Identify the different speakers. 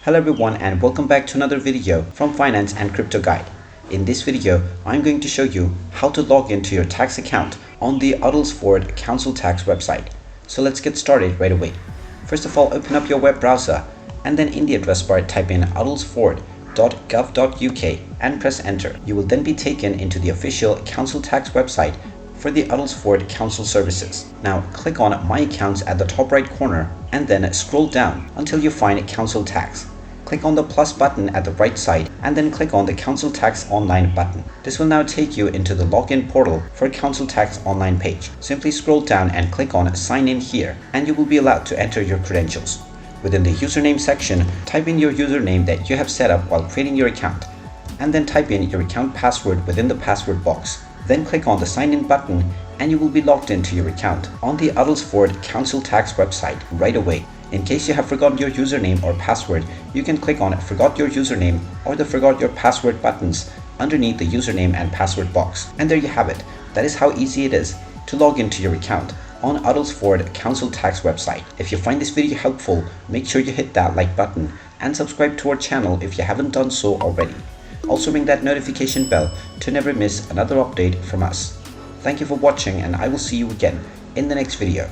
Speaker 1: Hello everyone and welcome back to another video from Finance and Crypto Guide. In this video, I'm going to show you how to log into your tax account on the Uttlesford Council Tax website. So let's get started right away. First of all, open up your web browser and then in the address bar type in uttlesford.gov.uk and press enter. You will then be taken into the official Council Tax website for the Uttlesford Council Services. Now click on My Accounts at the top right corner and then scroll down until you find Council Tax. Click on the plus button at the right side and then click on the Council Tax Online button. This will now take you into the login portal for Council Tax Online page. Simply scroll down and click on Sign In here and you will be allowed to enter your credentials. Within the username section, type in your username that you have set up while creating your account and then type in your account password within the password box. Then click on the Sign In button and you will be logged into your account on the Uttlesford Council Tax website right away. In case you have forgotten your username or password, you can click on Forgot Your Username or the Forgot Your Password buttons underneath the username and password box. And there you have it. That is how easy it is to log into your account on Uttlesford Council Tax website. If you find this video helpful, make sure you hit that like button and subscribe to our channel if you haven't done so already. Also ring that notification bell to never miss another update from us. Thank you for watching and I will see you again in the next video.